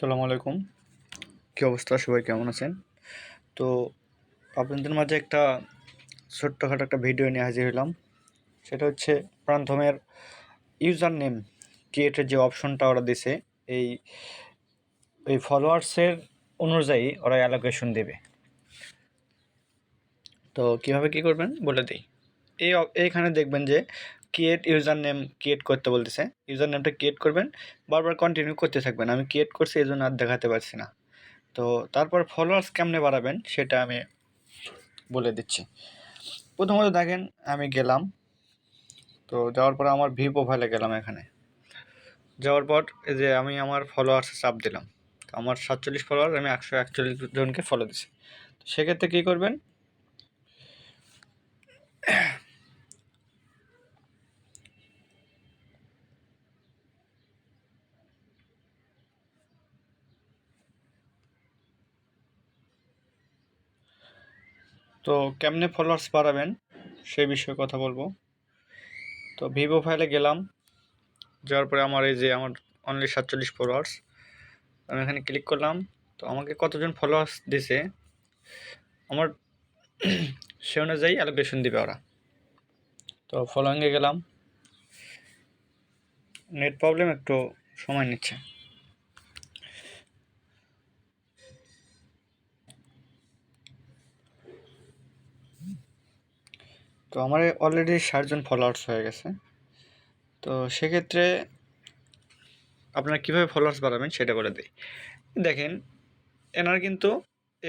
আসসালামু আলাইকুম। কী অবস্থা? সবাই কেমন আছেন? তো আপনাদের মাঝে একটা ছোট্টখাটো একটা ভিডিও নিয়ে হাজির হলাম। সেটা হচ্ছে প্রান্থমের ইউজার নেম ক্রিয়েটের যে অপশনটা ওরা দিছে, এই এই ফলোয়ার্সের অনুযায়ী ওরা অ্যালোকেশন দেবে। তো কীভাবে কী করবেন বলে দিই। এইখানে দেখবেন যে ক্রিয়েট ইউজার নেম ক্রিয়েট করতে বলতেছে। ইউজার নেমটা ক্রিয়েট করবেন, বারবার কন্টিনিউ করতে থাকবেন। আমি ক্রিয়েট করছি, এই জন্য আর দেখাতে পারছি না। তো তারপর ফলোয়ার্স কেমনে বাড়াবেন সেটা আমি বলে দিচ্ছি। প্রথমত দেখেন, আমি গেলাম, তো যাওয়ার পর আমার ভি প্রোফাইলে গেলাম। এখানে যাওয়ার পর এই যে আমি আমার ফলোয়ার্সে চাপ দিলাম। তো আমার 47 ফলোয়ার, আমি 141 জনকে ফলো দিছি। তো সেক্ষেত্রে কী করবেন, তো কেমনে ফলোয়ার্স বাড়াবেন সেই বিষয়ে কথা বলবো। তো ভি প্রোফাইলে গেলাম, যাওয়ার পরে আমার এই যে আমার অনলি 47 ফলোয়ার্স, আমি এখানে ক্লিক করলাম। তো আমাকে কতজন ফলোয়ার্স দিছে আমার সে অনুযায়ী অ্যালোকেশন দিবে ওরা। তো ফলোয়িংয়ে গেলাম, নেট প্রবলেম, একটু সময় নিচ্ছে। তো আমার অলরেডি 60 জন ফলোয়ার্স হয়ে গেছে। তো সেক্ষেত্রে আপনারা কীভাবে ফলোয়ার্স বাড়াবেন সেটা বলে দিই। দেখেন, এনার কিন্তু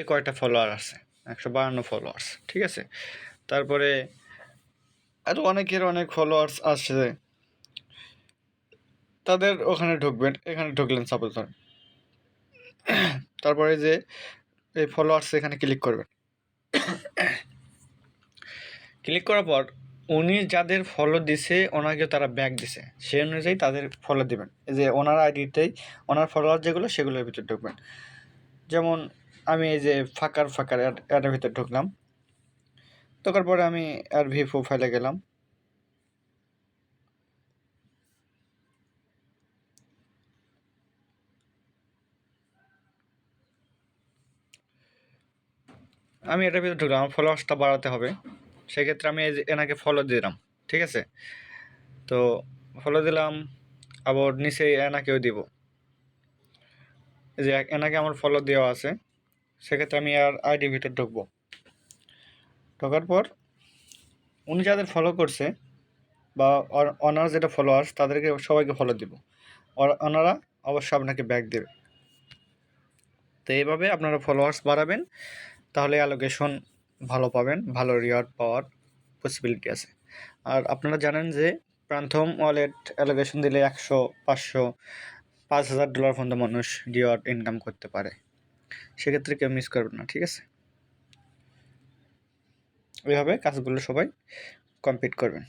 কয়টা ফলোয়ার আছে, 152 ফলোয়ার্স, ঠিক আছে। তারপরে আরও অনেকের অনেক ফলোয়ার্স আসছে, তাদের ওখানে ঢুকবেন। এখানে ঢুকলেন সাপোজ ধরেন, তারপরে যে এই ফলোয়ার্স এখানে ক্লিক করবেন। ক্লিক করার পর উনি যাদের ফলো দিছে ওনাকে তারা ব্যাক দিছে, সেই অনুযায়ী তাদের ফলো দিবেন। এই যে ওনার আইডিতেই ওনার ফলোয়ার যেগুলো সেগুলোর ভিতরে ঢুকবেন। যেমন আমি এই যে ফাঁকার অ্যাডের ভিতরে ঢুকলাম, ঢোকার পরে আমি আর ভি প্রোফাইলে গেলাম। আমি এটার ভিতরে ঢুকলাম, আমার ফলোয়ার্সটা বাড়াতে হবে। সেক্ষেত্রে আমি এই যে এনাকে ফলো দিলাম, ঠিক আছে। তো ফলো দিলাম, আবার নিচে এনাকেও দিব। এই যে এনাকে আমার ফলো দেওয়া আছে, সেক্ষেত্রে আমি আর আইডির ভিতর ঢুকবো। ঢোকার পর উনি যাদের ফলো করছে বা ওনার যেটা ফলোয়ার্স তাদেরকে সবাইকে ফলো দিব, ওনারা অবশ্যই আপনাকে ব্যাক দেবে। তো এইভাবে আপনারা ফলোয়ার্স বাড়াবেন, তাহলে অ্যালোকেশন ভালো পাবেন, ভালো রিওয়ার্ড পাওয়ার পসিবিলিটি আছে। আর আপনারা জানেন যে প্রান্থম ওয়ালেট অ্যালোকেশন দিলে 100, 500, $5000 পর্যন্ত মানুষ রিওয়ার্ড ইনকাম করতে পারে। সেক্ষেত্রে কেউ মিস করবেন না, ঠিক আছে। এইভাবে কাজগুলো সবাই কমপ্লিট করবেন।